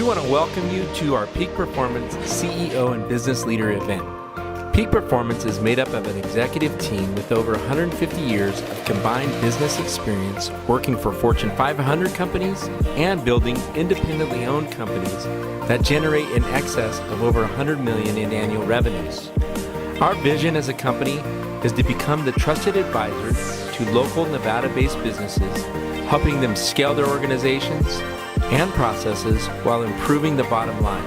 We want to welcome you to our Peak Performance CEO and Business Leader event. Peak Performance is made up of an executive team with over 150 years of combined business experience working for Fortune 500 companies and building independently owned companies that generate in excess of over $100 million in annual revenues. Our vision as a company is to become the trusted advisor to local Nevada-based businesses, helping them scale their organizations and processes while improving the bottom line,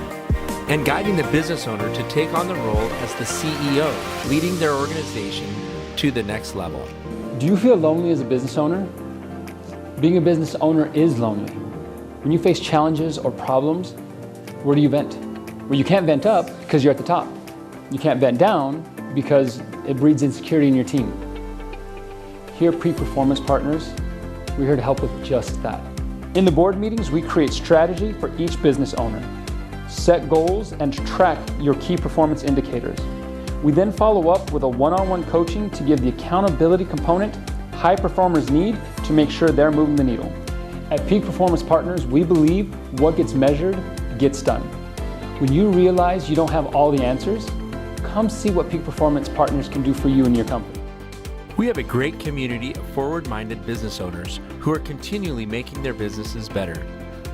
and guiding the business owner to take on the role as the CEO, leading their organization to the next level. Do you feel lonely as a business owner? Being a business owner is lonely. When you face challenges or problems, where do you vent? Well, you can't vent up because you're at the top. You can't vent down because it breeds insecurity in your team. Here at Peak Performance Partners, we're here to help with just that. In the board meetings, we create strategy for each business owner, set goals, and track your key performance indicators. We then follow up with a one-on-one coaching to give the accountability component high performers need to make sure they're moving the needle. At Peak Performance Partners, we believe what gets measured gets done. When you realize you don't have all the answers, come see what Peak Performance Partners can do for you and your company. We have a great community of forward-minded business owners who are continually making their businesses better.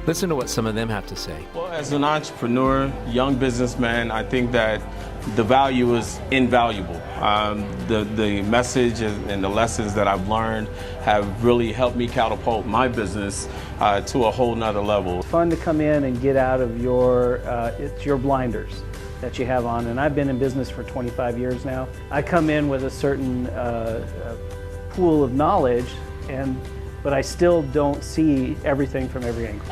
Listen to what some of them have to say. Well, as an entrepreneur, young businessman, I think that the value is invaluable. The message and the lessons that I've learned have really helped me catapult my business to a whole nother level. It's fun to come in and get out of your blinders that you have on, and I've been in business for 25 years now. I come in with a certain pool of knowledge, but I still don't see everything from every angle.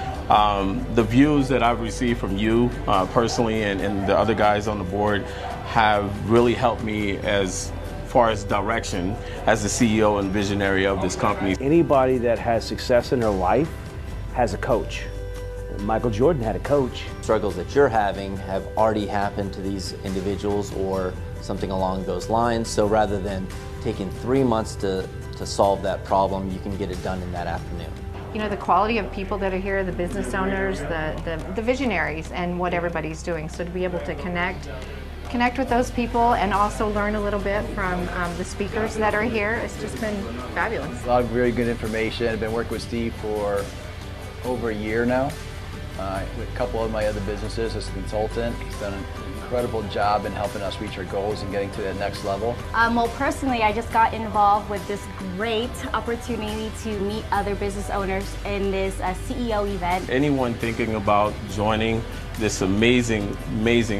The views that I've received from you personally and the other guys on the board have really helped me as far as direction as the CEO and visionary of this company. Anybody that has success in their life has a coach. Michael Jordan had a coach. Struggles that you're having have already happened to these individuals or something along those lines. So rather than taking 3 months to solve that problem, you can get it done in that afternoon. You know, the quality of people that are here, the business owners, the visionaries, and what everybody's doing. So to be able to connect with those people and also learn a little bit from the speakers that are here, it's just been fabulous. A lot of very good information. I've been working with Steve for over a year now. With a couple of my other businesses as a consultant. He's done an incredible job in helping us reach our goals and getting to that next level. Well, personally, I just got involved with this great opportunity to meet other business owners in this CEO event. Anyone thinking about joining this amazing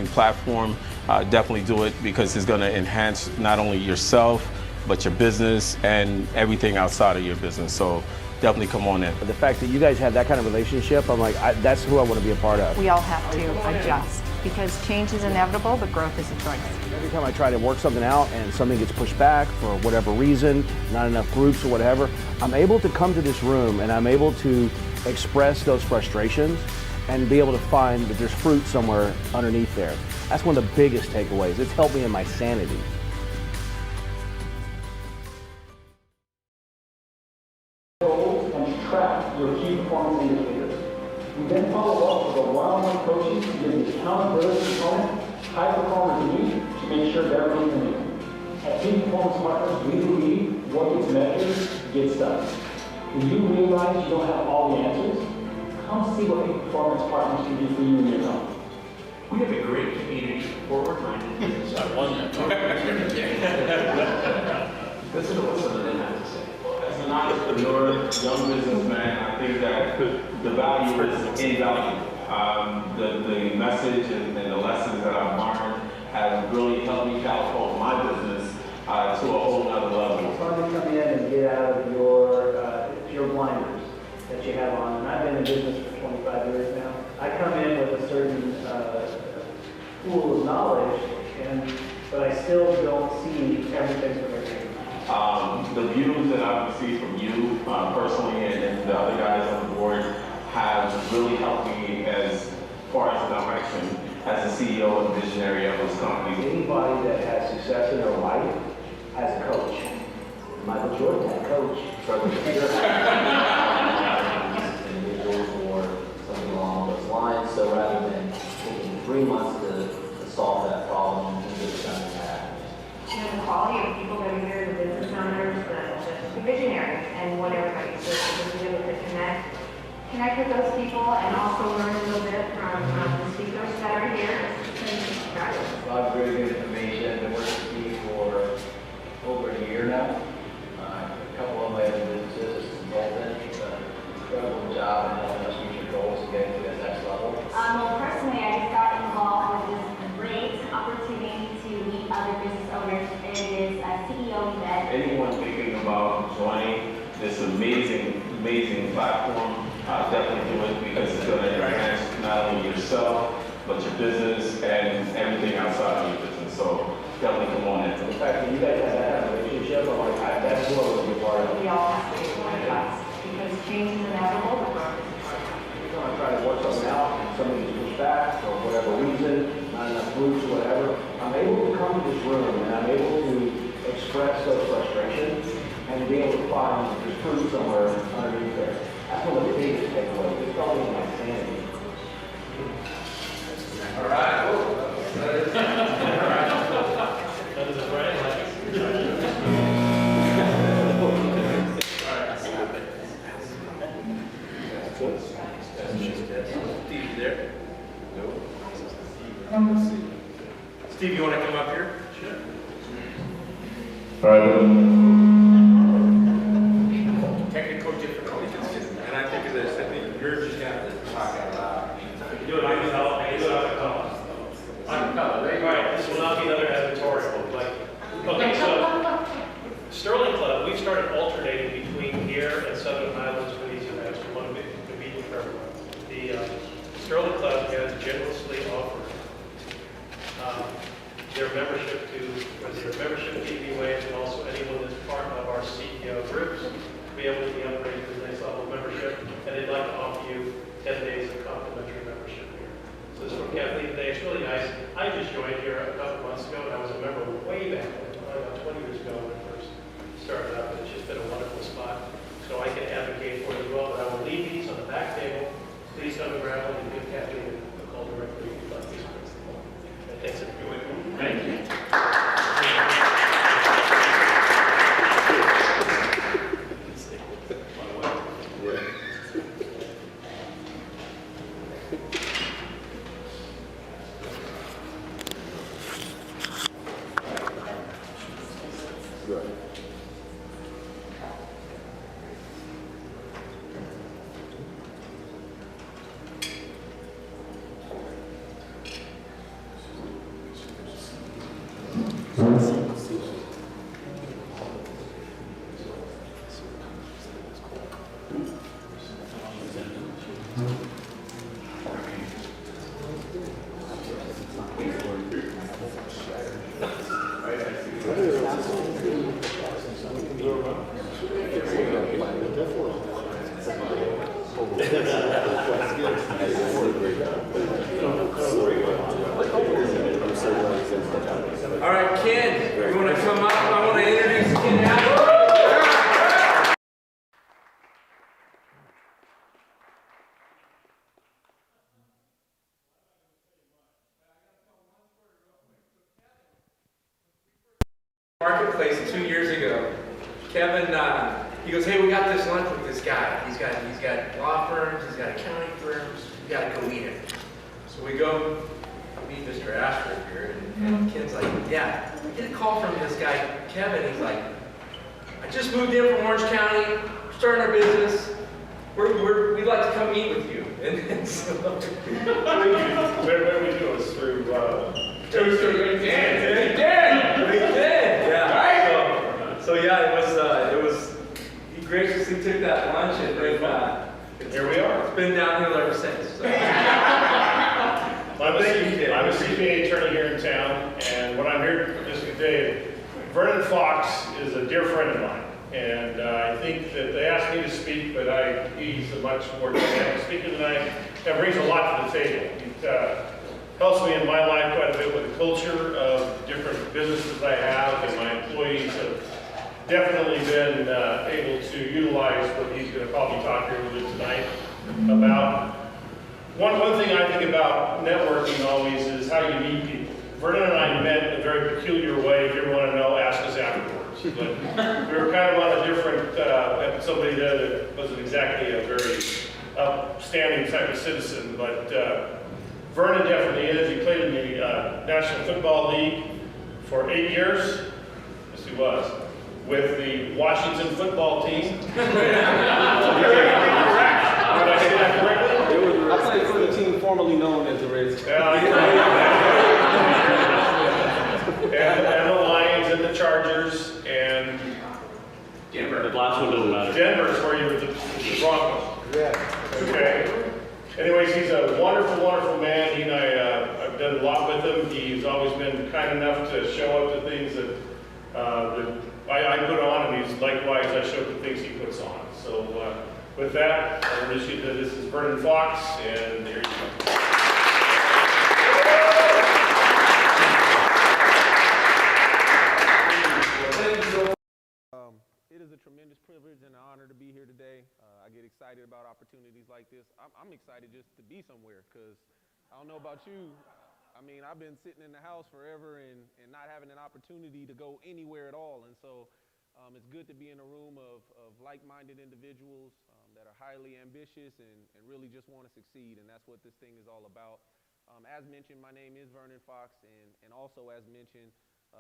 platform, definitely do it, because it's going to enhance not only yourself, but your business and everything outside of your business. So definitely come on in. The fact that you guys have that kind of relationship, I'm like, that's who I want to be a part of. We all have to adjust because change is inevitable, but growth is a choice. Every time I try to work something out and something gets pushed back for whatever reason, not enough groups or whatever, I'm able to come to this room and I'm able to express those frustrations and be able to find that there's fruit somewhere underneath there. That's one of the biggest takeaways. It's helped me in my sanity. Track your key performance indicators. We then follow up with a one-on-one coaching to give the accountability component high performers need to make sure they're moving the needle. At Peak Performance Partners, we believe what gets measured gets done. When you realize you don't have all the answers, come see what Peak Performance Partners can do for you and your company. We have a great community of forward-minded business owners. Listen to what some of them have to say. As an entrepreneur, young businessman, I think that the value is invaluable. The message and the lessons that I've learned have really helped me catapult my business to a whole nother level. It's fun to come in and get out of your blinders that you have on. And I've been in business for 25 years now. I come in with a certain pool of knowledge, but I still don't see everything from everything. The views that I've received from you personally and the other guys on the board have really helped me as far as direction as the CEO and visionary of this company. Anybody that has success in their life has a coach. Michael Jordan had a coach. Individuals or something along those lines. So 3 months to solve that problem and get it done in that. You know, the quality of people that are here, the business owners, the visionaries, and what everybody's doing, to be able to connect with those people and also learn a little bit from the speakers that are here. It's fabulous. A lot of very good information. Been working with me for over a year now. A couple of my other businesses as a consultant. Incredible job in helping us reach your goals and getting to that next level. Well, personally, I just got involved with this great opportunity to meet other business owners in this CEO event. Anyone thinking about joining this amazing platform, definitely do it because it's going to enhance not only yourself, but your business and everything outside of your business. So definitely come on in. In fact, when you guys have that kind of relationship, I'm like, that's what I want to be a part of. We all have to be one of us because change is inevitable, but growth is hard. Every time I try to work something out and something gets pushed back for whatever reason, not enough groups or whatever, I'm able to come to this room and I'm able to express those frustrations and be able to find there's truth somewhere underneath there. That's one of the biggest takeaways. It's probably my sanity. All right. Steve, you there? No. Steve, you want to come up here? Sure. All right. Technical difficulties, and I think of this. I think you're just going to talk out loud. You do it on yourself. Right, this will not be another editorial. Okay, so Sterling Club, we've started alternating between here and Southern Highlands for these events. We want to be convenient for everyone. The Sterling Club has generously offered their membership to TV Waves and also anyone that's part of our CEO groups to be able to be upgraded to the next level of membership, and they'd like to offer you 10 days of complimentary membership here. So this is from Kathleen today. It's really nice. I just joined here a couple months ago, and I was a member way back when, probably about 20 years ago when I first started out. But it's just been a wonderful spot. So I can advocate for it as well. But I will leave these on the back table. Please come and grab one and give Kathleen a call directly if you'd like these. Thanks, everyone. Thank you. All right, Ken, you want to come up? I want to introduce Ken Ashworth. Marketplace 2 years ago. Kevin, he goes, hey, we got this lunch with this guy. He's got law firms, he's got accounting firms. We got to go meet him. So we go meet Mr. Ashworth here, and Ken's like, yeah, we get a call from this guy, Kevin. He's like, I just moved in from Orange County, starting our business. We'd like to come meet with you. And so, Where we do is through LinkedIn. Yeah. Right. So yeah, it was. He graciously took that lunch, and then here we are. It's been downhill ever since. So. I'm a CPA attorney here in town, and what I'm here just today, Vernon Fox is a dear friend of mine, and I think that they asked me to speak, but he's a much more dynamic speaker than I am, and brings a lot to the table. It helps me in my life quite a bit with the culture of different businesses I have, and my employees have definitely been able to utilize what he's going to probably talk here a little bit tonight about. One thing I think about networking always is how you meet people. Vernon and I met in a very peculiar way. If you ever want to know, ask us afterwards. But we were kind of on a different, somebody there that wasn't exactly a very upstanding type of citizen, but Vernon definitely is. He played in the National Football League for 8 years. Yes, he was. With the Washington football team. Correct. Did I say that correctly? I played for the team formerly known as the Reds. And the Lions and the Chargers and Denver. The last one doesn't matter. Denver's where you were the Broncos. Yeah. Okay. Anyways, he's a wonderful, wonderful man. He and I've done a lot with him. He's always been kind enough to show up to things that I put on, and he's likewise, I show up to things he puts on. So with that, I'll introduce you to this is Vernon Fox, and there you go. It is a tremendous privilege and an honor to be here today. I get excited about opportunities like this. I'm excited just to be somewhere because I don't know about you. I mean, I've been sitting in the house forever and not having an opportunity to go anywhere at all. And so it's good to be in a room of like-minded individuals that are highly ambitious and really just want to succeed. And that's what this thing is all about. As mentioned, my name is Vernon Fox, and also as mentioned,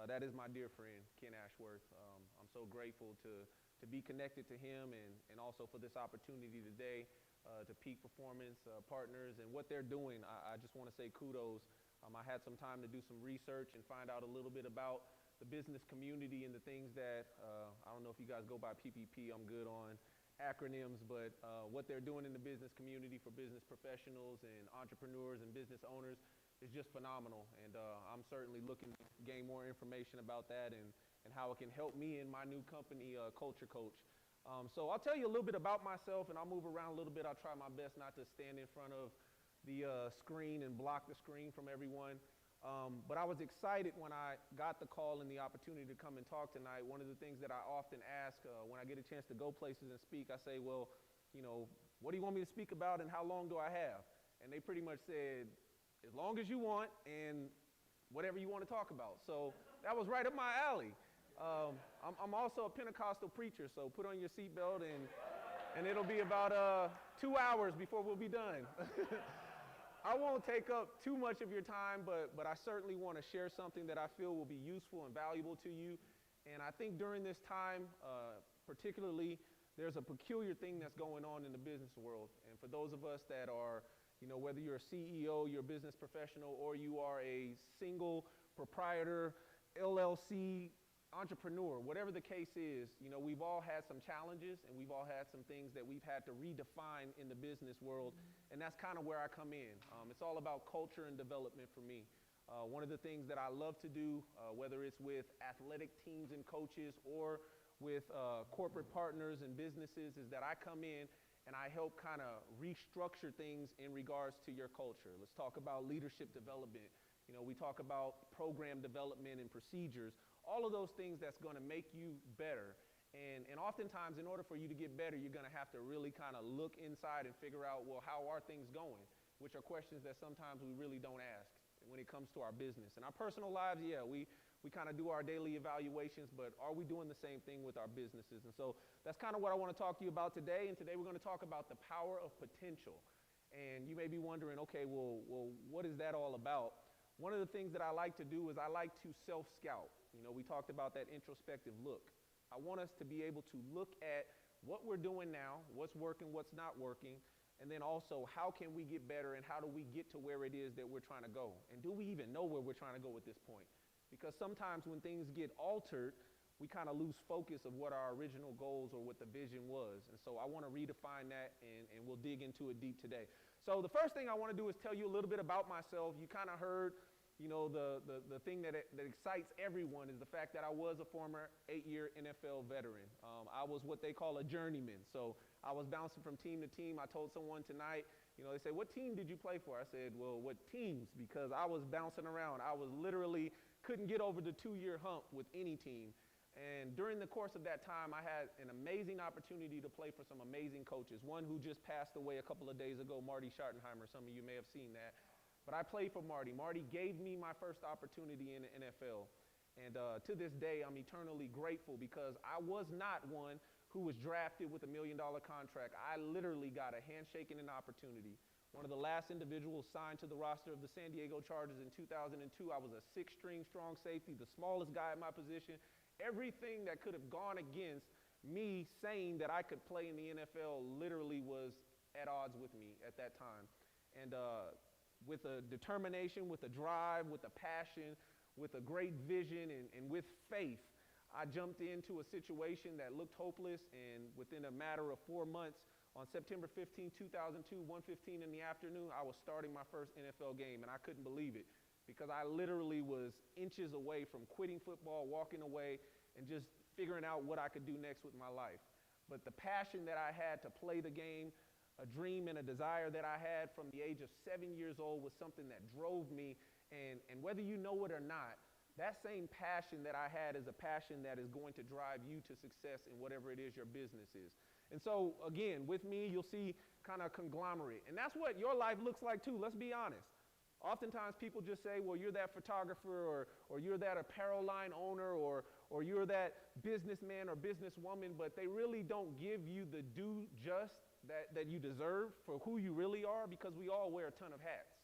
that is my dear friend, Ken Ashworth. I'm so grateful to be connected to him and also for this opportunity today to Peak Performance Partners and what they're doing. I just want to say kudos. I had some time to do some research and find out a little bit about the business community and the things that, I don't know if you guys go by PPP, I'm good on acronyms, but what they're doing in the business community for business professionals and entrepreneurs and business owners is just phenomenal, and I'm certainly looking to gain more information about that and how it can help me in my new company, Culture Coach. So I'll tell you a little bit about myself, and I'll move around a little bit. I'll try my best not to stand in front of the screen and block the screen from everyone. But I was excited when I got the call and the opportunity to come and talk tonight. One of the things that I often ask when I get a chance to go places and speak, I say, well, you know, what do you want me to speak about and how long do I have? And they pretty much said, as long as you want and whatever you want to talk about. So that was right up my alley. I'm also a Pentecostal preacher, so put on your seatbelt and it'll be about 2 hours before we'll be done. I won't take up too much of your time, but I certainly want to share something that I feel will be useful and valuable to you. And I think during this time, particularly, there's a peculiar thing that's going on in the business world. And for those of us that are, you know, whether you're a CEO, you're a business professional, or you are a single proprietor, LLC, entrepreneur, whatever the case is, you know, we've all had some challenges and we've all had some things that we've had to redefine in the business world, and that's kind of where I come in. It's all about culture and development for me. One of the things that I love to do, whether it's with athletic teams and coaches or with corporate partners and businesses, is that I come in and I help kind of restructure things in regards to your culture. Let's talk about leadership development. You know, we talk about program development and procedures, all of those things that's going to make you better. And oftentimes, in order for you to get better, you're going to have to really kind of look inside and figure out, well, how are things going? Which are questions that sometimes we really don't ask when it comes to our business. In our personal lives, yeah, we kind of do our daily evaluations, but are we doing the same thing with our businesses? And so that's kind of what I want to talk to you about today. And today we're going to talk about the power of potential. And you may be wondering, okay, well, what is that all about? One of the things that I like to do is I like to self-scout. You know, we talked about that introspective look. I want us to be able to look at what we're doing now, what's working, what's not working, and then also how can we get better and how do we get to where it is that we're trying to go? And do we even know where we're trying to go at this point? Because sometimes when things get altered, we kind of lose focus of what our original goals or what the vision was. And so I want to redefine that, and we'll dig into it deep today. So the first thing I want to do is tell you a little bit about myself. You kind of heard, you know, the thing that excites everyone is the fact that I was a former 8-year NFL veteran. I was what they call a journeyman. So I was bouncing from team to team. I told someone tonight, you know, they said, what team did you play for? I said, well, what teams? Because I was bouncing around. I was literally couldn't get over the 2-year hump with any team. And during the course of that time, I had an amazing opportunity to play for some amazing coaches. One who just passed away a couple of days ago, Marty Schartenheimer. Some of you may have seen that. But I played for Marty. Marty gave me my first opportunity in the NFL. And to this day, I'm eternally grateful because I was not one who was drafted with $1 million contract. I literally got a handshake and an opportunity. One of the last individuals signed to the roster of the San Diego Chargers in 2002. I was a 6-string strong safety, the smallest guy at my position. Everything that could have gone against me saying that I could play in the NFL literally was at odds with me at that time. And with a determination, with a drive, with a passion, with a great vision, and with faith, I jumped into a situation that looked hopeless, and within a matter of 4 months, on September 15, 2002, 1:15 in the afternoon, I was starting my first NFL game, and I couldn't believe it because I literally was inches away from quitting football, walking away, and just figuring out what I could do next with my life. But the passion that I had to play the game, a dream and a desire that I had from the age of 7 years old was something that drove me, and whether you know it or not, that same passion that I had is a passion that is going to drive you to success in whatever it is your business is. And so, again, with me, you'll see kind of a conglomerate. And that's what your life looks like, too. Let's be honest. Oftentimes, people just say, well, you're that photographer, or you're that apparel line owner, or you're that businessman or businesswoman, but they really don't give you the due just that you deserve for who you really are, because we all wear a ton of hats.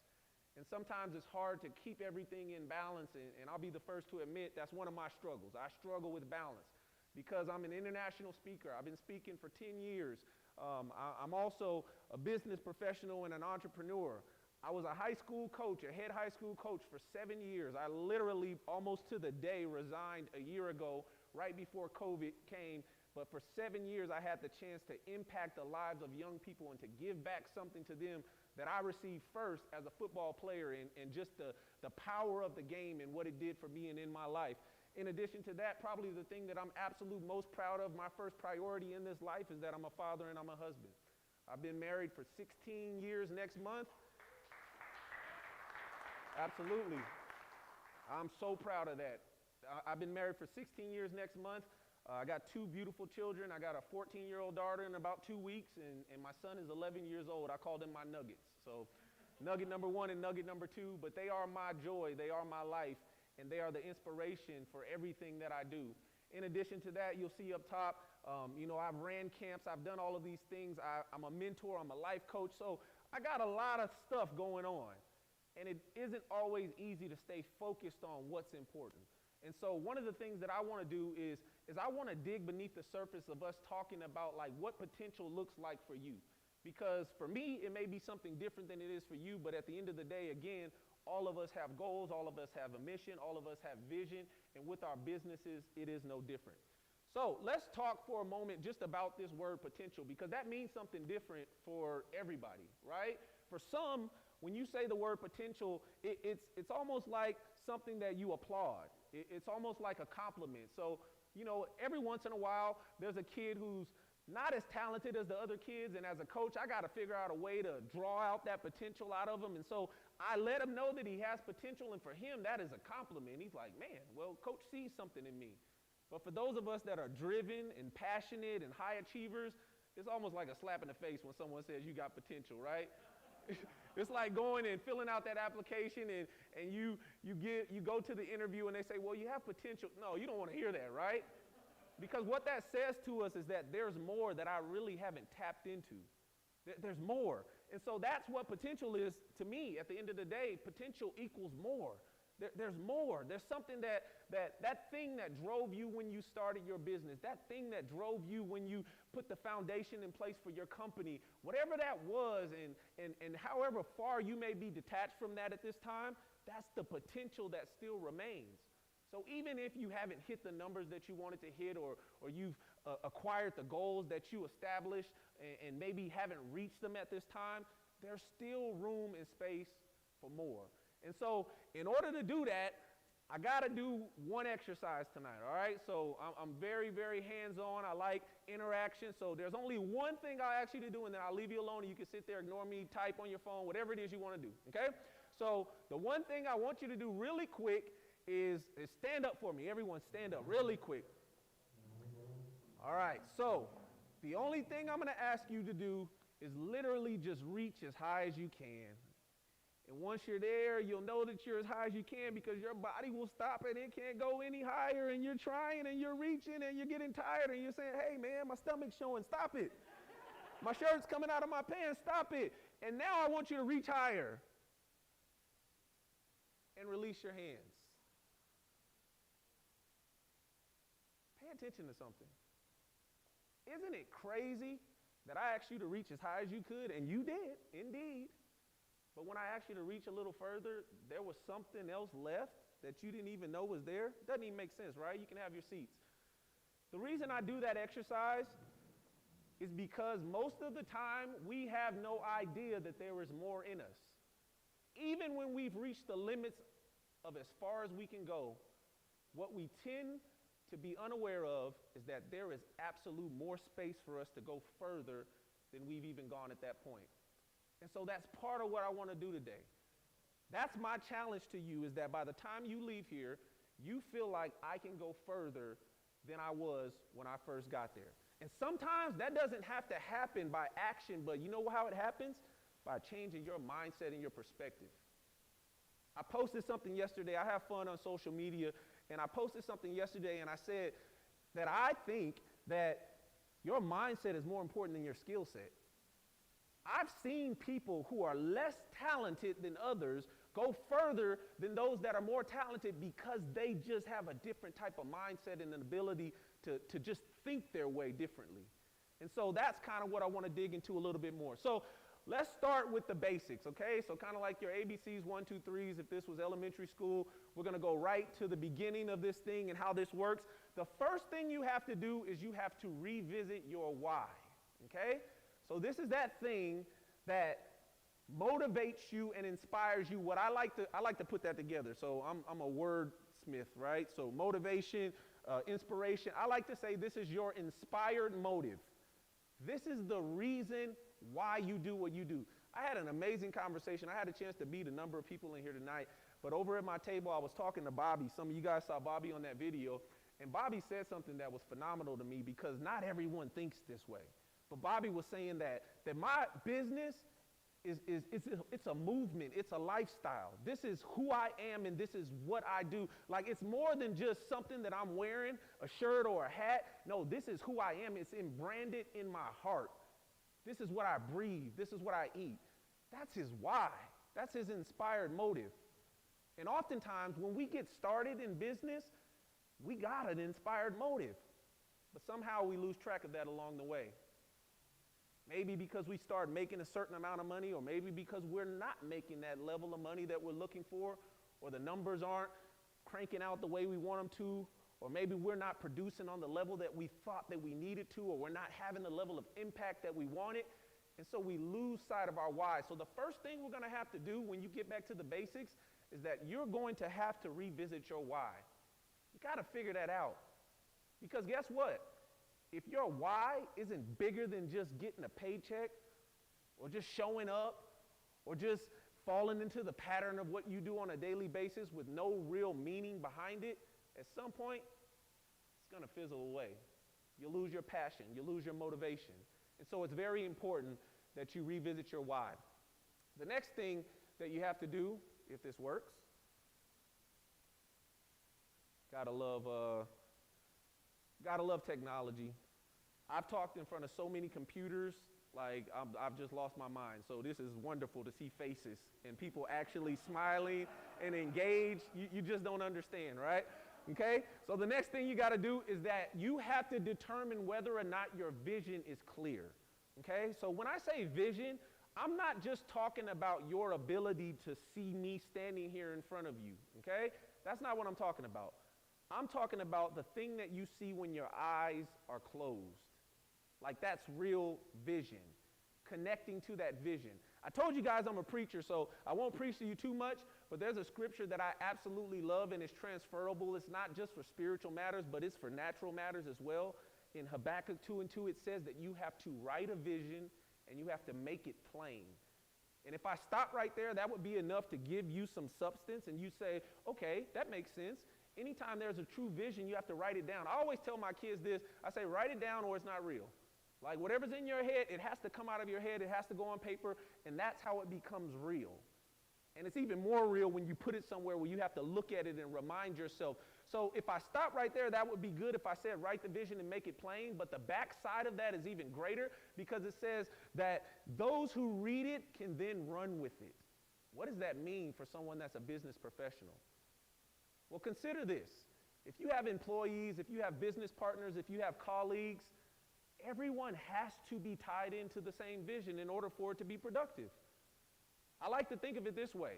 And sometimes it's hard to keep everything in balance, and I'll be the first to admit that's one of my struggles. I struggle with balance because I'm an international speaker. I've been speaking for 10 years. I'm also a business professional and an entrepreneur. I was a high school coach, a head high school coach for 7 years. I literally, almost to the day, resigned a year ago, right before COVID came. But for 7 years, I had the chance to impact the lives of young people and to give back something to them that I received first as a football player, and just the power of the game and what it did for me and in my life. In addition to that, probably the thing that I'm absolutely most proud of, my first priority in this life, is that I'm a father and I'm a husband. I've been married for 16 years next month. Absolutely. I'm so proud of that. I've been married for 16 years next month. I got 2 beautiful children. I got a 14-year-old daughter in about 2 weeks, and my son is 11 years old. I call them my nuggets. So nugget number 1 and nugget number 2, but they are my joy. They are my life, and they are the inspiration for everything that I do. In addition to that, you'll see up top, I've ran camps. I've done all of these things. I'm a mentor. I'm a life coach. So I got a lot of stuff going on, and it isn't always easy to stay focused on what's important. And so one of the things that I want to do is I want to dig beneath the surface of us talking about like what potential looks like for you. Because for me, it may be something different than it is for you, but at the end of the day, again, all of us have goals, all of us have a mission, all of us have vision, and with our businesses, it is no different. So let's talk for a moment just about this word potential, because that means something different for everybody, right? For some, when you say the word potential, it's almost like something that you applaud. It's almost like a compliment. So, every once in a while, there's a kid who's not as talented as the other kids, and as a coach, I got to figure out a way to draw out that potential out of him. And so I let him know that he has potential, and for him, that is a compliment. He's like, man, well, coach sees something in me. But for those of us that are driven and passionate and high achievers, it's almost like a slap in the face when someone says you got potential, right? It's like going and filling out that application, and you go to the interview and they say, well, you have potential. No, you don't want to hear that, right? Because what that says to us is that there's more that I really haven't tapped into. There's more. And so that's what potential is to me. At the end of the day, potential equals more. There's more. There's something that thing that drove you when you started your business, that thing that drove you when you put the foundation in place for your company, whatever that was, and however far you may be detached from that at this time, that's the potential that still remains. So even if you haven't hit the numbers that you wanted to hit, or you've acquired the goals that you established and maybe haven't reached them at this time, there's still room and space for more. And so in order to do that, I got to do one exercise tonight, all right? So I'm very, very hands-on. I like interaction. So there's only one thing I'll ask you to do, and then I'll leave you alone, and you can sit there, ignore me, type on your phone, whatever it is you want to do, okay? So the one thing I want you to do really quick is stand up for me. Everyone stand up really quick. All right, so the only thing I'm gonna ask you to do is literally just reach as high as you can. And once you're there, you'll know that you're as high as you can because your body will stop and it can't go any higher, and you're trying and you're reaching and you're getting tired and you're saying, hey man, my stomach's showing, stop it. My shirt's coming out of my pants, stop it. And now I want you to reach higher and release your hands. Pay attention to something. Isn't it crazy that I asked you to reach as high as you could, and you did, indeed. But when I asked you to reach a little further, there was something else left that you didn't even know was there? Doesn't even make sense, right? You can have your seats. The reason I do that exercise is because most of the time we have no idea that there is more in us. Even when we've reached the limits of as far as we can go, what we tend to be unaware of is that there is absolute more space for us to go further than we've even gone at that point. And so that's part of what I want to do today. That's my challenge to you, is that by the time you leave here, you feel like I can go further than I was when I first got there. And sometimes that doesn't have to happen by action, but you know how it happens? By changing your mindset and your perspective. I posted something yesterday. I have fun on social media, and I posted something yesterday and I said that I think that your mindset is more important than your skill set. I've seen people who are less talented than others go further than those that are more talented because they just have a different type of mindset and an ability to just think their way differently. And so that's kind of what I want to dig into a little bit more. So let's start with the basics, okay? So kind of like your ABCs, 1, 2, 3s, if this was elementary school, we're going to go right to the beginning of this thing and how this works. The first thing you have to do is you have to revisit your why, okay? So this is that thing that motivates you and inspires you. What I like to put that together. So I'm a wordsmith, right? So motivation, inspiration. I like to say this is your inspired motive. This is the reason why you do what you do. I had an amazing conversation. I had a chance to meet a number of people in here tonight, but over at my table, I was talking to Bobby. Some of you guys saw Bobby on that video, and Bobby said something that was phenomenal to me because not everyone thinks this way. But Bobby was saying that my business it's a movement, it's a lifestyle. This is who I am and this is what I do. Like, it's more than just something that I'm wearing, a shirt or a hat. No, this is who I am. It's branded in my heart. This is what I breathe. This is what I eat. That's his why. That's his inspired motive. And oftentimes when we get started in business, we got an inspired motive, but somehow we lose track of that along the way. Maybe because we start making a certain amount of money, or maybe because we're not making that level of money that we're looking for, or the numbers aren't cranking out the way we want them to, or maybe we're not producing on the level that we thought that we needed to, or we're not having the level of impact that we wanted, and so we lose sight of our why. So the first thing we're going to have to do when you get back to the basics is that you're going to have to revisit your why. You got to figure that out, because guess what? If your why isn't bigger than just getting a paycheck or just showing up or just falling into the pattern of what you do on a daily basis with no real meaning behind it, at some point, it's going to fizzle away. You'll lose your passion. You'll lose your motivation. And so it's very important that you revisit your why. The next thing that you have to do, if this works, gotta love technology. I've talked in front of so many computers, like I've just lost my mind. So this is wonderful to see faces and people actually smiling and engaged. You just don't understand, right? Okay? So the next thing you got to do is that you have to determine whether or not your vision is clear. Okay? So when I say vision, I'm not just talking about your ability to see me standing here in front of you. Okay? That's not what I'm talking about. I'm talking about the thing that you see when your eyes are closed. Like, that's real vision, connecting to that vision. I told you guys I'm a preacher, so I won't preach to you too much, but there's a scripture that I absolutely love, and it's transferable. It's not just for spiritual matters, but it's for natural matters as well. In Habakkuk 2:2, it says that you have to write a vision and you have to make it plain. And if I stop right there, that would be enough to give you some substance, and you say, okay, that makes sense. Anytime there's a true vision, you have to write it down. I always tell my kids this. I say, write it down or it's not real. Like whatever's in your head, it has to come out of your head. It has to go on paper, and that's how it becomes real. And it's even more real when you put it somewhere where you have to look at it and remind yourself. So if I stop right there, that would be good if I said write the vision and make it plain. But the back side of that is even greater because it says that those who read it can then run with it. What does that mean for someone that's a business professional? Well, consider this. If you have employees, if you have business partners, if you have colleagues, everyone has to be tied into the same vision in order for it to be productive. I like to think of it this way.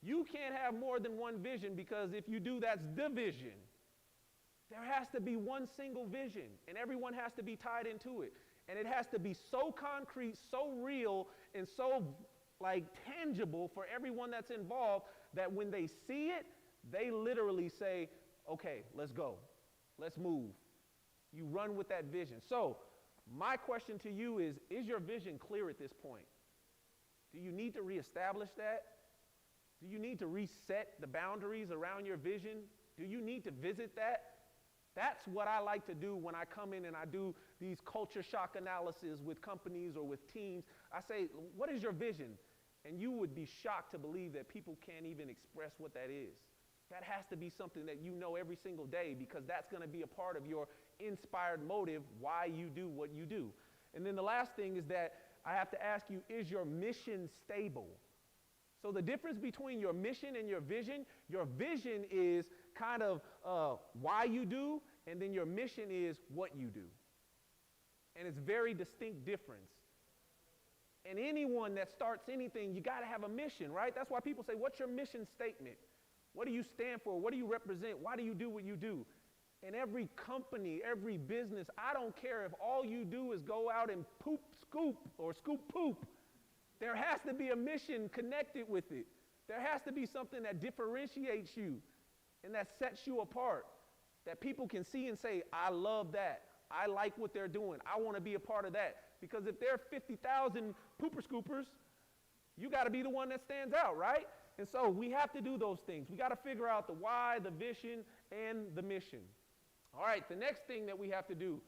You can't have more than one vision because if you do, that's the vision. There has to be one single vision, and everyone has to be tied into it. And it has to be so concrete, so real, and so tangible for everyone that's involved that when they see it, they literally say, okay, let's go. Let's move. You run with that vision. So my question to you is your vision clear at this point? Do you need to reestablish that? Do you need to reset the boundaries around your vision? Do you need to visit that? That's what I like to do when I come in and I do these culture shock analysis with companies or with teams. I say, what is your vision? And you would be shocked to believe that people can't even express what that is. That has to be something that you know every single day because that's going to be a part of your inspired motive, why you do what you do. And then the last thing is that I have to ask you, is your mission stable? So the difference between your mission and your vision is kind of why you do, and then your mission is what you do. And it's very distinct difference. And anyone that starts anything, you got to have a mission, right? That's why people say, what's your mission statement? What do you stand for? What do you represent? Why do you do what you do? In every company, every business, I don't care if all you do is go out and scoop poop. There has to be a mission connected with it. There has to be something that differentiates you and that sets you apart, that people can see and say, I love that. I like what they're doing. I want to be a part of that. Because if there are 50,000 pooper scoopers, you got to be the one that stands out, right? And so we have to do those things. We got to figure out the why, the vision, and the mission. All right, the next thing that we have to do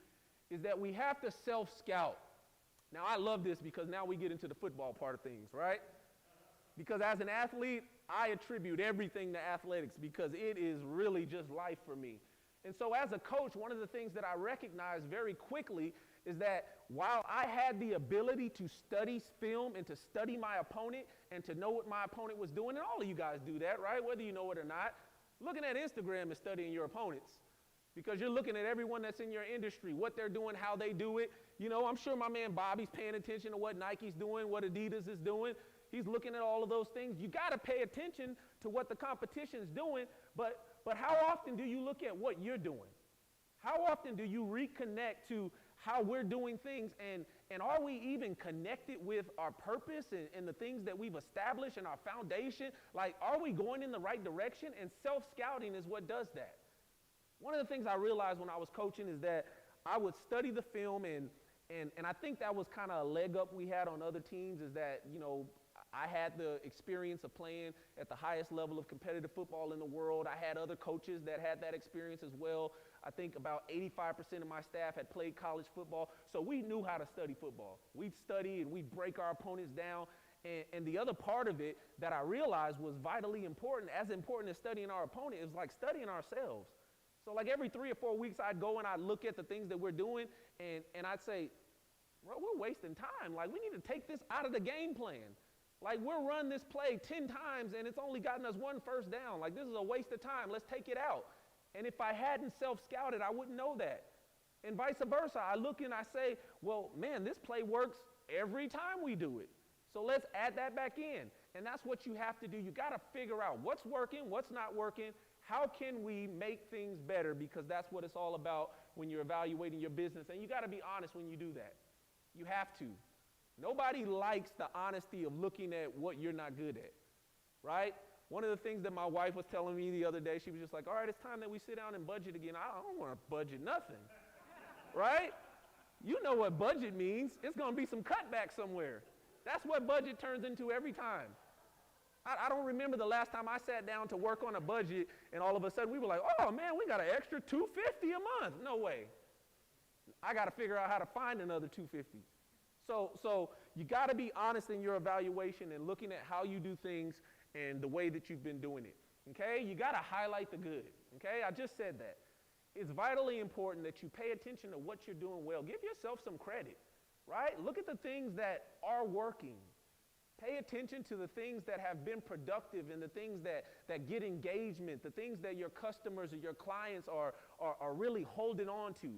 is that we have to self-scout. Now, I love this because now we get into the football part of things, right? Because as an athlete, I attribute everything to athletics because it is really just life for me. And so as a coach, one of the things that I recognized very quickly is that while I had the ability to study film and to study my opponent and to know what my opponent was doing, and all of you guys do that, right? Whether you know it or not, looking at Instagram is studying your opponents. Because you're looking at everyone that's in your industry, what they're doing, how they do it. You know, I'm sure my man Bobby's paying attention to what Nike's doing, what Adidas is doing. He's looking at all of those things. You got to pay attention to what the competition's doing, but how often do you look at what you're doing? How often do you reconnect to how we're doing things, and are we even connected with our purpose and the things that we've established and our foundation? Like, are we going in the right direction? And self-scouting is what does that. One of the things I realized when I was coaching is that I would study the film, and I think that was kind of a leg up we had on other teams, is that, you know, I had the experience of playing at the highest level of competitive football in the world. I had other coaches that had that experience as well. I think about 85% of my staff had played college football, so we knew how to study football. We'd study and we'd break our opponents down. And the other part of it that I realized was vitally important, as important as studying our opponent, is like studying ourselves. So like every 3 or 4 weeks, I'd go and I'd look at the things that we're doing, and I'd say, bro, we're wasting time. Like, we need to take this out of the game plan. Like, we'll run this play 10 times, and it's only gotten us 1 first down. Like, this is a waste of time. Let's take it out. And if I hadn't self-scouted, I wouldn't know that. And vice versa. I look and I say, well, man, this play works every time we do it. So let's add that back in. And that's what you have to do. You got to figure out what's working, what's not working. How can we make things better? Because that's what it's all about when you're evaluating your business. And you got to be honest when you do that. You have to. Nobody likes the honesty of looking at what you're not good at, right? One of the things that my wife was telling me the other day, she was just like, all right, it's time that we sit down and budget again. I don't want to budget nothing, right? You know what budget means. It's going to be some cutback somewhere. That's what budget turns into every time. I don't remember the last time I sat down to work on a budget and all of a sudden we were like, oh man, we got an extra $250 a month. No way. I got to figure out how to find another $250. So you got to be honest in your evaluation and looking at how you do things and the way that you've been doing it. Okay? You got to highlight the good. Okay? I just said that. It's vitally important that you pay attention to what you're doing well. Give yourself some credit, right? Look at the things that are working. Pay attention to the things that have been productive and the things that get engagement, the things that your customers or your clients are really holding on to.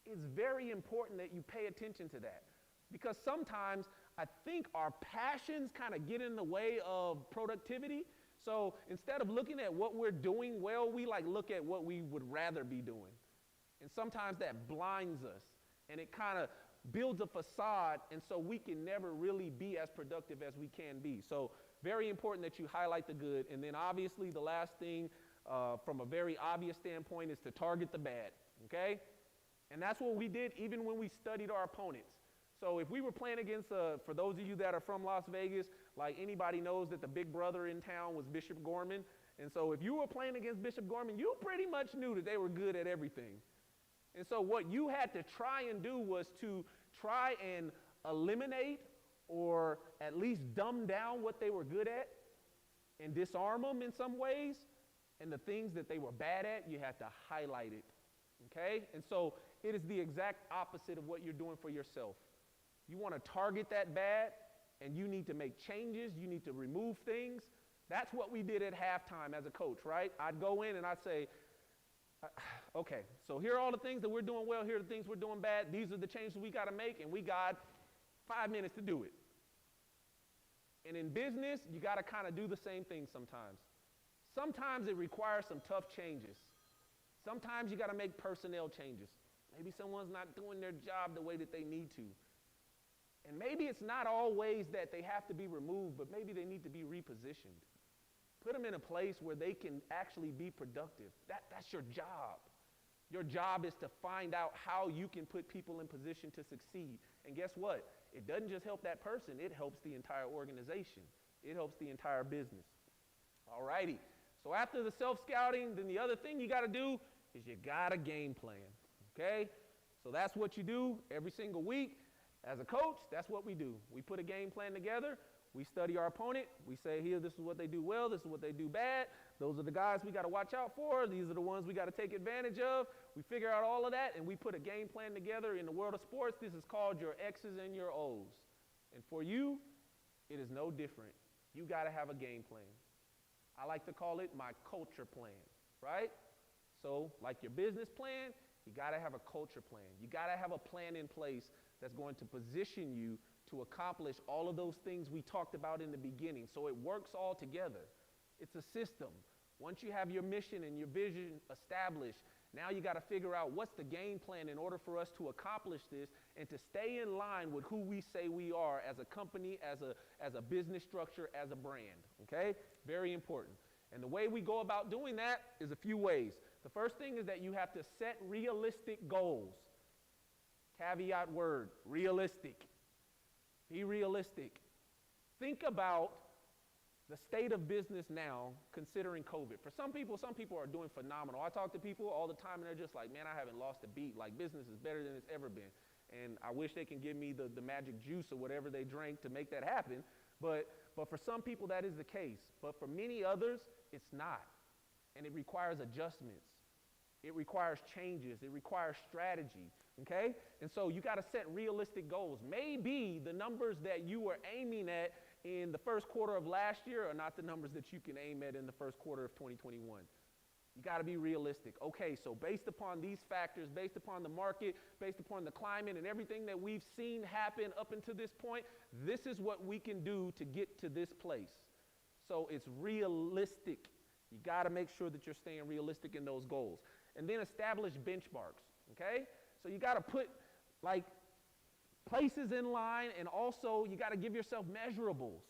It's very important that you pay attention to that. Because sometimes I think our passions kind of get in the way of productivity. So instead of looking at what we're doing well, we look at what we would rather be doing. And sometimes that blinds us and it kind of builds a facade, and so we can never really be as productive as we can be. So very important that you highlight the good. And then obviously the last thing from a very obvious standpoint is to target the bad, okay? And that's what we did even when we studied our opponents. So if we were playing against, for those of you that are from Las Vegas, like anybody knows that the big brother in town was Bishop Gorman. And so if you were playing against Bishop Gorman, you pretty much knew that they were good at everything. And so what you had to try and do was to try and eliminate or at least dumb down what they were good at and disarm them in some ways. And the things that they were bad at, you had to highlight it. Okay? And so it is the exact opposite of what you're doing for yourself. You want to target that bad, and you need to make changes. You need to remove things. That's what we did at halftime as a coach, right? I'd go in and I'd say, okay, so here are all the things that we're doing well. Here are the things we're doing bad. These are the changes we got to make, and we got 5 minutes to do it. And in business, you got to kind of do the same thing sometimes. Sometimes it requires some tough changes. Sometimes you got to make personnel changes. Maybe someone's not doing their job the way that they need to. And maybe it's not always that they have to be removed, but maybe they need to be repositioned. Put them in a place where they can actually be productive. That's your job. Your job is to find out how you can put people in position to succeed. And guess what? It doesn't just help that person. It helps the entire organization. It helps the entire business. All righty. So after the self-scouting, then the other thing you got to do is you got a game plan. Okay? So that's what you do every single week. As a coach, that's what we do. We put a game plan together. We study our opponent. We say, here, this is what they do well. This is what they do bad. Those are the guys we got to watch out for. These are the ones we got to take advantage of. We figure out all of that, and we put a game plan together. In the world of sports, this is called your X's and your O's. And for you, it is no different. You got to have a game plan. I like to call it my culture plan, right? So like your business plan, you got to have a culture plan. You got to have a plan in place that's going to position you to accomplish all of those things we talked about in the beginning. So it works all together. It's a system. Once you have your mission and your vision established, now you got to figure out what's the game plan in order for us to accomplish this and to stay in line with who we say we are as a company, as a business structure, as a brand. Okay? Very important. And the way we go about doing that is a few ways. The first thing is that you have to set realistic goals. Caveat word, realistic. Be realistic. Think about the state of business now considering COVID. For some people are doing phenomenal. I talk to people all the time and they're just like, man, I haven't lost a beat. Like business is better than it's ever been. And I wish they can give me the magic juice or whatever they drank to make that happen. But for some people that is the case. But for many others, it's not. And it requires adjustments. It requires changes. It requires strategy, okay? And so you got to set realistic goals. Maybe the numbers that you were aiming at in the first quarter of last year are not the numbers that you can aim at in the first quarter of 2021. You got to be realistic. Okay, so based upon these factors, based upon the market, based upon the climate and everything that we've seen happen up until this point, this is what we can do to get to this place. So it's realistic. You got to make sure that you're staying realistic in those goals. And then establish benchmarks, okay? So you got to put like places in line, and also you got to give yourself measurables.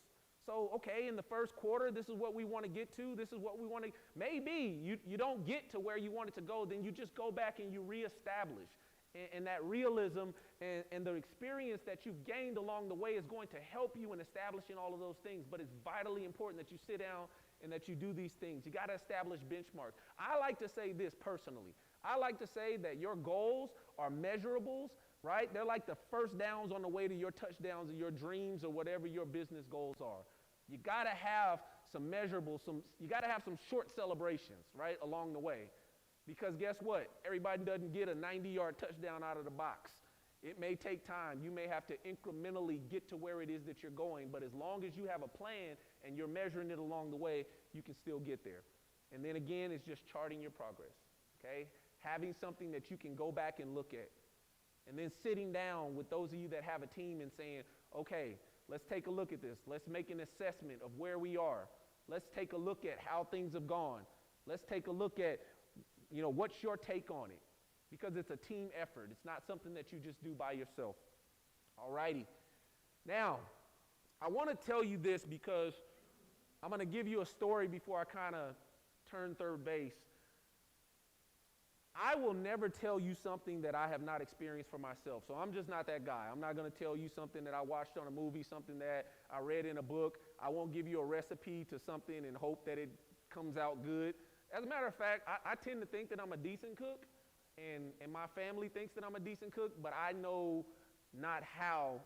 So, okay, in the first quarter, this is what we want to get to. This is what we want to, maybe you don't get to where you want it to go, then you just go back and you reestablish. And that realism and the experience that you've gained along the way is going to help you in establishing all of those things. But it's vitally important that you sit down and that you do these things. You got to establish benchmarks. I like to say this personally. I like to say that your goals are measurables, right? They're like the first downs on the way to your touchdowns or your dreams or whatever your business goals are. You got to have some measurables, you got to have some short celebrations, right, along the way. Because guess what? Everybody doesn't get a 90-yard touchdown out of the box. It may take time. You may have to incrementally get to where it is that you're going. But as long as you have a plan and you're measuring it along the way, you can still get there. And then again, it's just charting your progress, okay? Having something that you can go back and look at. And then sitting down with those of you that have a team and saying, okay, let's take a look at this. Let's make an assessment of where we are. Let's take a look at how things have gone. Let's take a look at, what's your take on it? Because it's a team effort. It's not something that you just do by yourself. All righty. Now, I want to tell you this because I'm going to give you a story before I kind of turn third base. I will never tell you something that I have not experienced for myself. So I'm just not that guy. I'm not going to tell you something that I watched on a movie, something that I read in a book. I won't give you a recipe to something and hope that it comes out good. As a matter of fact, I tend to think that I'm a decent cook, and my family thinks that I'm a decent cook, but I know not how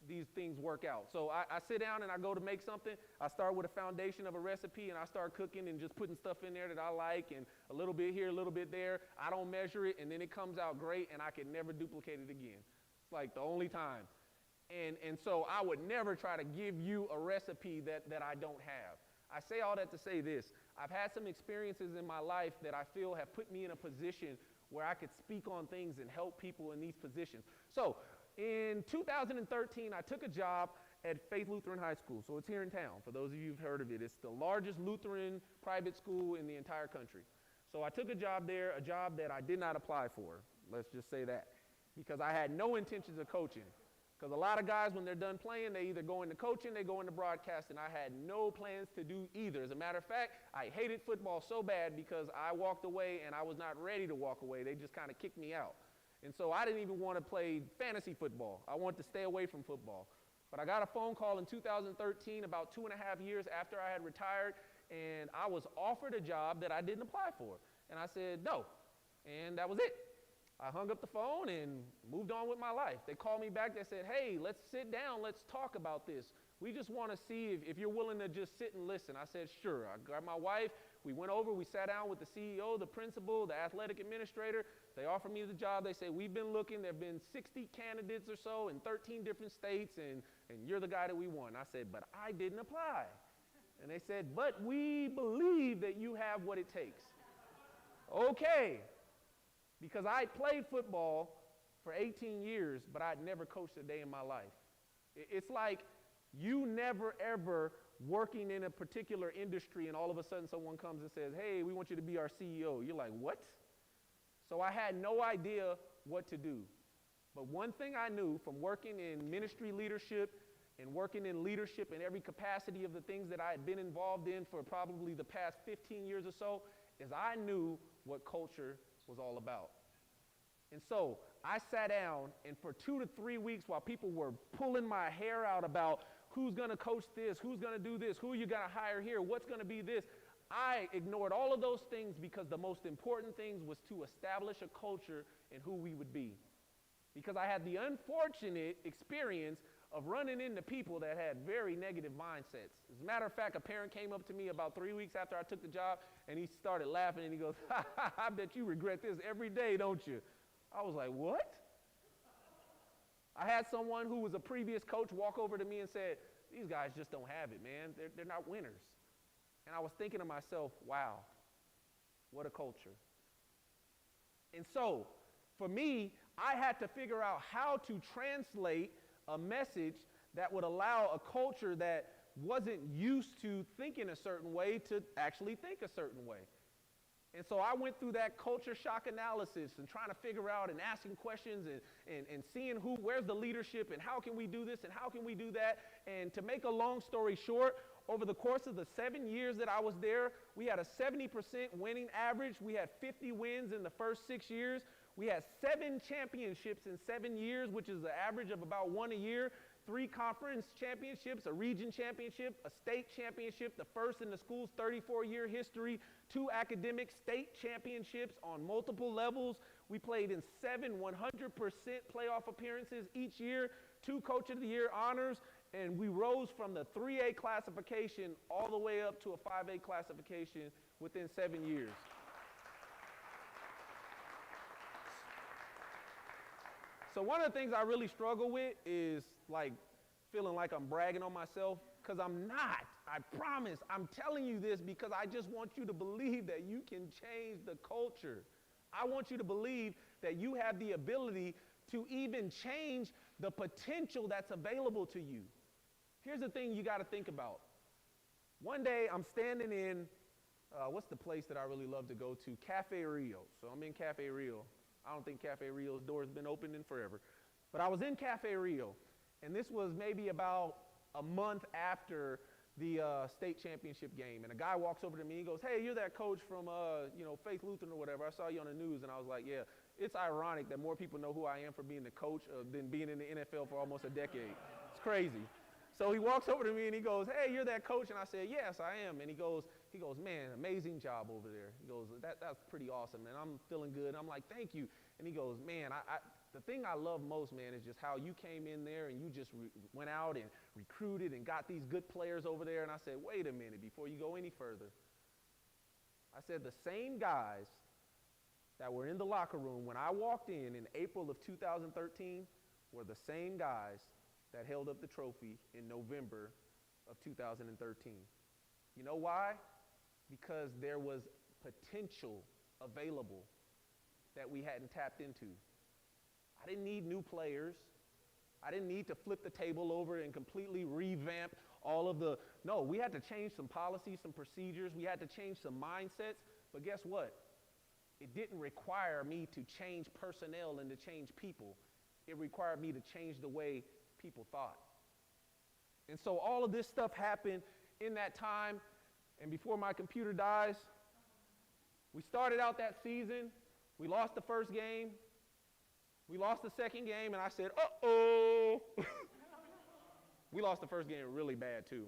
these things work out. So I sit down and I go to make something. I start with a foundation of a recipe and I start cooking and just putting stuff in there that I like and a little bit here, a little bit there. I don't measure it and then it comes out great and I can never duplicate it again. It's like the only time. And so I would never try to give you a recipe that I don't have. I say all that to say this. I've had some experiences in my life that I feel have put me in a position where I could speak on things and help people in these positions. So in 2013, I took a job at Faith Lutheran High School. So it's here in town. For those of you who've heard of it, it's the largest Lutheran private school in the entire country. So I took a job there, a job that I did not apply for. Let's just say that. Because I had no intentions of coaching. Because a lot of guys, when they're done playing, they either go into coaching, they go into broadcasting. I had no plans to do either. As a matter of fact, I hated football so bad because I walked away and I was not ready to walk away. They just kind of kicked me out. And so I didn't even want to play fantasy football. I wanted to stay away from football. But I got a phone call in 2013, about 2.5 years after I had retired, and I was offered a job that I didn't apply for. And I said no. And that was it. I hung up the phone and moved on with my life. They called me back. They said, hey, let's sit down. Let's talk about this. We just want to see if you're willing to just sit and listen. I said, sure. I grabbed my wife. We went over. We sat down with the CEO, the principal, the athletic administrator. They offered me the job. They said, we've been looking. There have been 60 candidates or so in 13 different states, and you're the guy that we want. I said, but I didn't apply. And they said, but we believe that you have what it takes. Okay. Because I played football for 18 years, but I'd never coached a day in my life. It's like you never ever working in a particular industry and all of a sudden someone comes and says, hey, we want you to be our CEO. You're like, what? So I had no idea what to do. But one thing I knew from working in ministry leadership and working in leadership in every capacity of the things that I had been involved in for probably the past 15 years or so is I knew what culture was all about. And so I sat down, and for 2 to 3 weeks while people were pulling my hair out about who's going to coach this, who's going to do this, who you got to hire here, what's going to be this, I ignored all of those things because the most important things was to establish a culture in who we would be. Because I had the unfortunate experience of running into people that had very negative mindsets. As a matter of fact, a parent came up to me about 3 weeks after I took the job, and he started laughing, and he goes, I bet you regret this every day, don't you? I was like, what? I had someone who was a previous coach walk over to me and said, these guys just don't have it, man. They're not winners. And I was thinking to myself, wow, what a culture. And so, for me, I had to figure out how to translate a message that would allow a culture that wasn't used to thinking a certain way to actually think a certain way. And so I went through that culture shock analysis and trying to figure out and asking questions and seeing where's the leadership and how can we do this and how can we do that. And to make a long story short, over the course of the 7 years that I was there, we had a 70% winning average. We had 50 wins in the first 6 years. We had 7 championships in 7 years, which is an average of about 1 a year. 3 conference championships, a region championship, a state championship, the first in the school's 34-year history, 2 academic state championships on multiple levels. We played in 7 100% playoff appearances each year, 2 Coach of the Year honors, and we rose from the 3A classification all the way up to a 5A classification within 7 years. So one of the things I really struggle with is like feeling like I'm bragging on myself, because I'm not. I promise. I'm telling you this because I just want you to believe that you can change the culture. I want you to believe that you have the ability to even change the potential that's available to you. Here's the thing you got to think about. One day I'm standing in, what's the place that I really love to go to? Cafe Rio. So I'm in Cafe Rio. I don't think Cafe Rio's door's been open in forever. But I was in Cafe Rio, and this was maybe about a month after the state championship game. And a guy walks over to me and he goes, "Hey, you're that coach from, Faith Lutheran or whatever. I saw you on the news." And I was like, "Yeah, it's ironic that more people know who I am for being the coach than being in the NFL for almost a decade. It's crazy." So he walks over to me and he goes, "Hey, you're that coach?" And I said, "Yes, I am." And he goes, "Man, amazing job over there." He goes, that's pretty awesome, man. I'm feeling good." And I'm like, "Thank you." And he goes, "Man, the thing I love most, man, is just how you came in there and you just went out and recruited and got these good players over there." And I said, "Wait a minute, before you go any further." I said, the same guys that were in the locker room when I walked in April of 2013 were the same guys that held up the trophy in November of 2013. You know why? Because there was potential available that we hadn't tapped into. I didn't need new players. I didn't need to flip the table over and completely revamp all of the, no, we had to change some policies, some procedures. We had to change some mindsets. But guess what? It didn't require me to change personnel and to change people. It required me to change the way people thought. And so all of this stuff happened in that time, and before my computer dies, we started out that season, we lost the first game, we lost the second game, and I said, uh-oh. We lost the first game really bad too.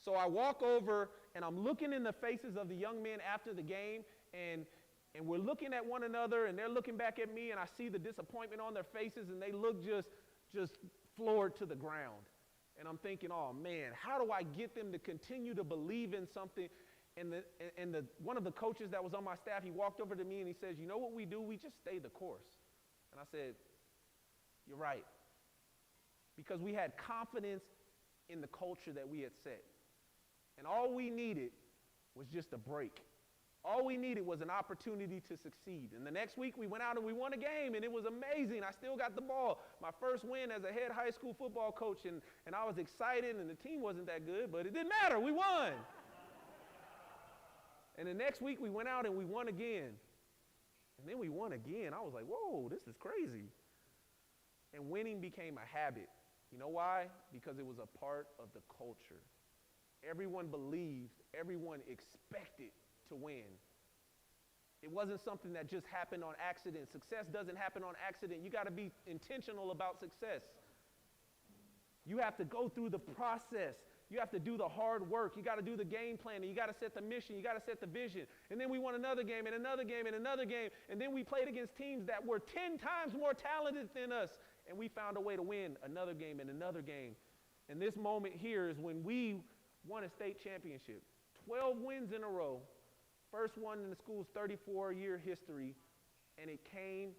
So I walk over and I'm looking in the faces of the young men after the game, and we're looking at one another and they're looking back at me, and I see the disappointment on their faces, and they look just floored to the ground. And I'm thinking, oh man, how do I get them to continue to believe in something? And one of the coaches that was on my staff, he walked over to me and he says, "You know what we do? We just stay the course." And I said, "You're right." Because we had confidence in the culture that we had set. And all we needed was just a break. All we needed was an opportunity to succeed. And the next week we went out and we won a game, and it was amazing. I still got the ball. My first win as a head high school football coach, and I was excited, and the team wasn't that good, but it didn't matter. We won. And the next week we went out and we won again. And then we won again. I was like, whoa, this is crazy. And winning became a habit. You know why? Because it was a part of the culture. Everyone believed, everyone expected to win. It wasn't something that just happened on accident. Success doesn't happen on accident. You got to be intentional about success. You have to go through the process. You have to do the hard work. You got to do the game planning. You got to set the mission. You got to set the vision. And then we won another game and another game and another game. And then we played against teams that were 10 times more talented than us. And we found a way to win another game and another game. And this moment here is when we won a state championship. 12 wins in a row. First one in the school's 34-year history. And it came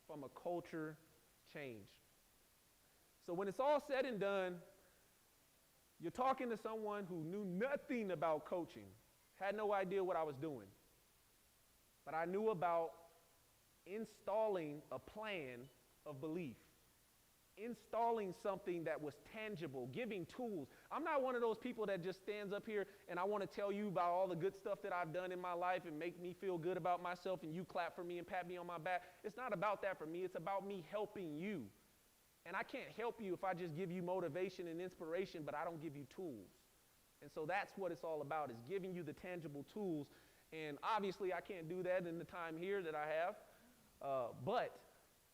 from a culture change. So when it's all said and done, you're talking to someone who knew nothing about coaching, had no idea what I was doing. But I knew about installing a plan of belief, installing something that was tangible, giving tools. I'm not one of those people that just stands up here and I want to tell you about all the good stuff that I've done in my life and make me feel good about myself and you clap for me and pat me on my back. It's not about that for me. It's about me helping you. And I can't help you if I just give you motivation and inspiration, but I don't give you tools. And so that's what it's all about, is giving you the tangible tools. And obviously I can't do that in the time here that I have. But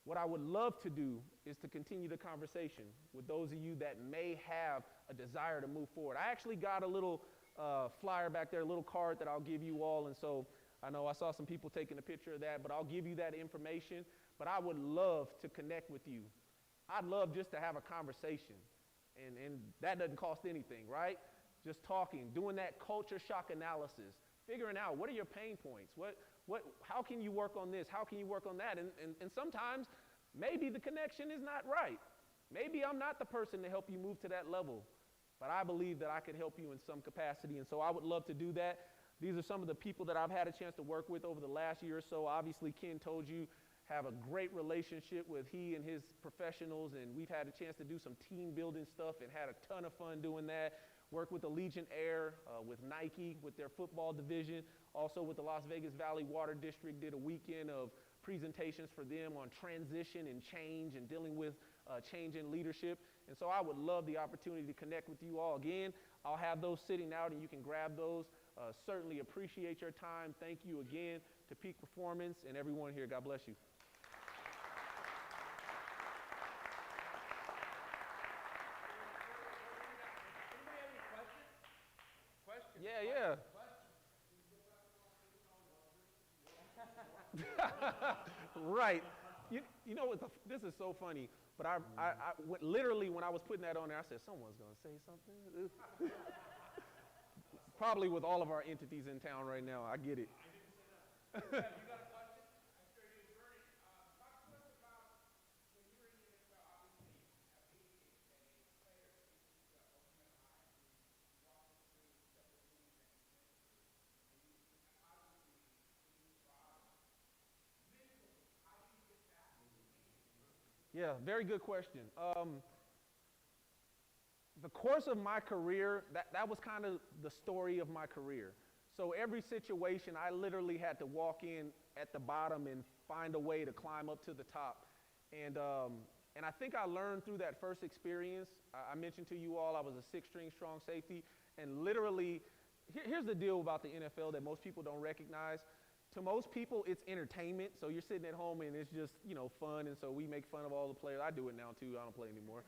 what I would love to do is to continue the conversation with those of you that may have a desire to move forward. I actually got a little flyer back there, a little card that I'll give you all. And so I know I saw some people taking a picture of that, but I'll give you that information. But I would love to connect with you. I'd love just to have a conversation. And that doesn't cost anything, right? Just talking, doing that culture shock analysis, figuring out what are your pain points, how can you work on this, how can you work on that, and sometimes maybe the connection is not right. Maybe I'm not the person to help you move to that level, but I believe that I could help you in some capacity, and so I would love to do that. These are some of the people that I've had a chance to work with over the last year or so. Obviously, Ken told you, have a great relationship with he and his professionals, and we've had a chance to do some team building stuff and had a ton of fun doing that. Worked with Allegiant Air, with Nike, with their football division, also with the Las Vegas Valley Water District, did a weekend of presentations for them on transition and change and dealing with change in leadership. And so I would love the opportunity to connect with you all again. I'll have those sitting out and you can grab those. Certainly appreciate your time. Thank you again to Peak Performance and everyone here. God bless you. Yeah. Right. You know what? This is so funny. But literally when I was putting that on there, I said, someone's going to say something. Probably with all of our entities in town right now. I get it. You got a question? I'm sure you do. Vernon, talk to us about when you were in the NFL, obviously, at a player, the ultimate high, and walking through several teams and you obviously being involved. Mentally, how do you get back to the game? Yeah, very good question. The course of my career, that was kind of the story of my career. So every situation, I literally had to walk in at the bottom and find a way to climb up to the top. And I think I learned through that first experience. I mentioned to you all I was a six-string strong safety. And literally, here's the deal about the NFL that most people don't recognize. To most people, it's entertainment. So you're sitting at home and it's just, fun. And so we make fun of all the players. I do it now too. I don't play anymore.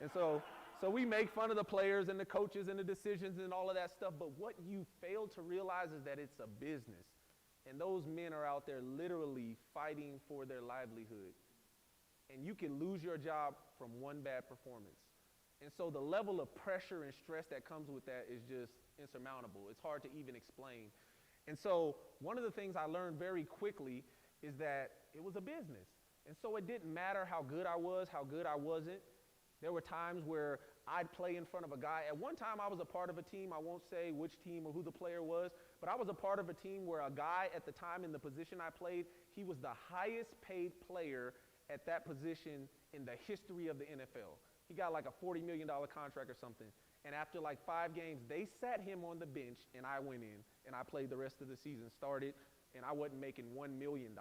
And so we make fun of the players and the coaches and the decisions and all of that stuff. But what you fail to realize is that it's a business. And those men are out there literally fighting for their livelihood. And you can lose your job from one bad performance. And so the level of pressure and stress that comes with that is just insurmountable. It's hard to even explain. And so one of the things I learned very quickly is that it was a business. And so it didn't matter how good I was, how good I wasn't. There were times where I'd play in front of a guy. At one time, I was a part of a team. I won't say which team or who the player was, but I was a part of a team where a guy at the time in the position I played, he was the highest paid player at that position in the history of the NFL. He got like a $40 million contract or something. And after like 5 games, they sat him on the bench and I went in and I played the rest of the season, started, and I wasn't making $1 million.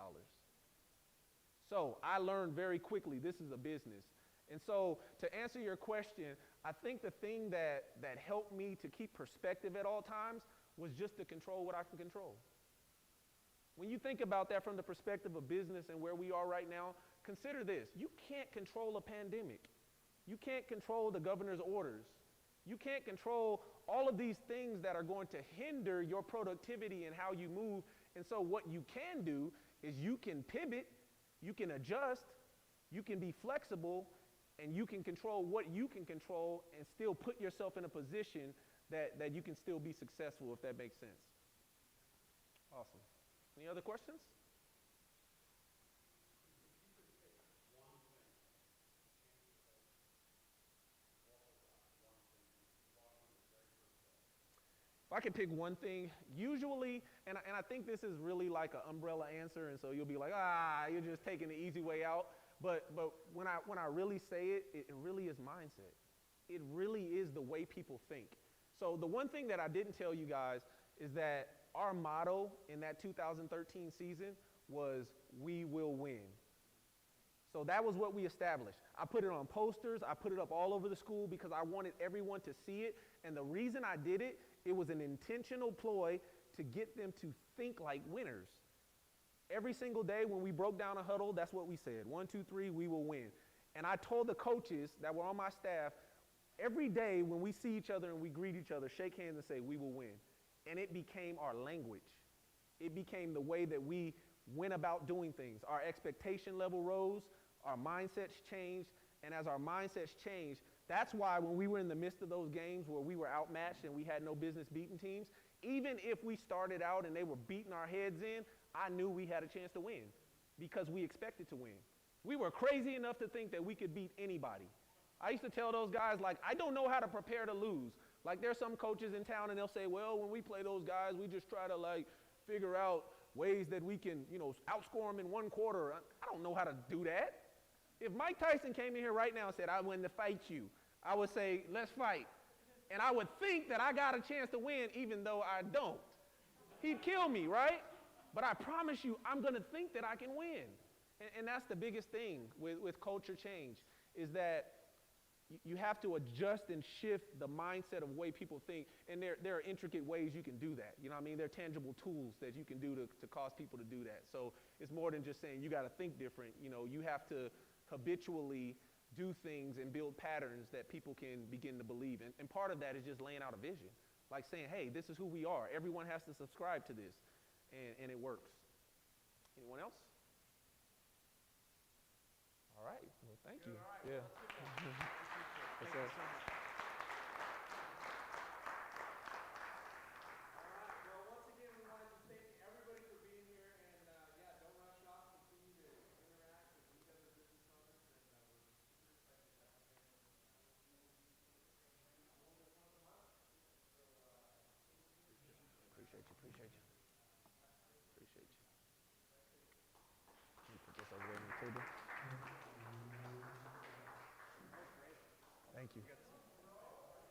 So I learned very quickly, this is a business. And so to answer your question, I think the thing that helped me to keep perspective at all times was just to control what I can control. When you think about that from the perspective of business and where we are right now, consider this. You can't control a pandemic. You can't control the governor's orders. You can't control all of these things that are going to hinder your productivity and how you move. And so what you can do is you can pivot, you can adjust, you can be flexible, and you can control what you can control and still put yourself in a position that you can still be successful, if that makes sense. Awesome. Any other questions? If I could pick one thing, usually, and I think this is really like an umbrella answer, and so you'll be like, you're just taking the easy way out. But when I really say it, it really is mindset. It really is the way people think. So the one thing that I didn't tell you guys is that our motto in that 2013 season was, we will win. So that was what we established. I put it on posters. I put it up all over the school because I wanted everyone to see it. And the reason I did it, it was an intentional ploy to get them to think like winners. every single day when we broke down a huddle, that's what we said. 1, 2, 3, we will win. And I told the coaches that were on my staff, every day when we see each other and we greet each other, shake hands and say, we will win. And it became our language. It became the way that we went about doing things. Our expectation level rose, our mindsets changed, and as our mindsets changed, that's why when we were in the midst of those games where we were outmatched and we had no business beating teams, even if we started out and they were beating our heads in, I knew we had a chance to win because we expected to win. We were crazy enough to think that we could beat anybody. I used to tell those guys, like, I don't know how to prepare to lose. Like, there's some coaches in town and they'll say, well, when we play those guys, we just try to, like, figure out ways that we can, outscore them in one quarter. I don't know how to do that. If Mike Tyson came in here right now and said, I win to fight you, I would say, let's fight. And I would think that I got a chance to win even though I don't. He'd kill me, right? But I promise you, I'm going to think that I can win. And that's the biggest thing with culture change, is that you have to adjust and shift the mindset of the way people think. And there are intricate ways you can do that. You know what I mean? There are tangible tools that you can do to cause people to do that. So it's more than just saying you got to think different. You have to habitually do things and build patterns that people can begin to believe in. And part of that is just laying out a vision. Like saying, hey, this is who we are. Everyone has to subscribe to this. And it works. Anyone else? All right. Well, thank you. Yeah. Yes, sir. Appreciate you. Let me put this over there on the table. Thank you.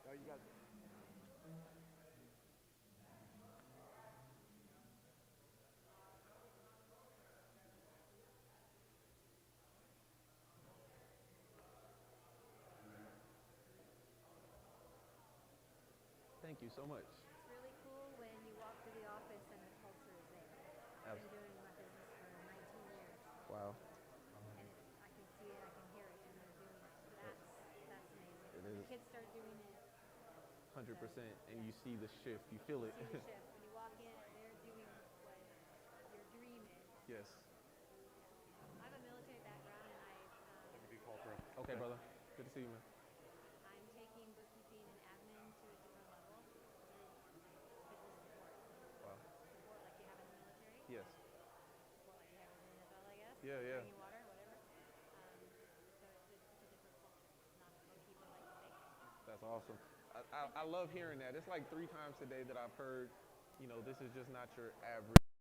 Oh, you got it. Thank you so much. It's really cool when you walk through the office and the culture is there. I've been doing my business for 19 years. Wow. And I can see it, I can hear it, and they're doing it. So that's amazing. It is. When kids start doing it. 100%. And you see the shift. You feel it. You see the shift. When you walk in, they're doing what your dream is. Yes. I have a military background, and Okay, brother. Good to see you, man. I'm taking bookkeeping and admin to a different level through business support. Wow. Support like you have in the military. Yes. Support like you have in the NFL, I guess. Yeah, yeah. Drinking water, whatever. So it's a different culture. It's not a bookkeeper like you think. That's awesome. I love hearing that. It's like 3 times today that I've heard, this is just not your average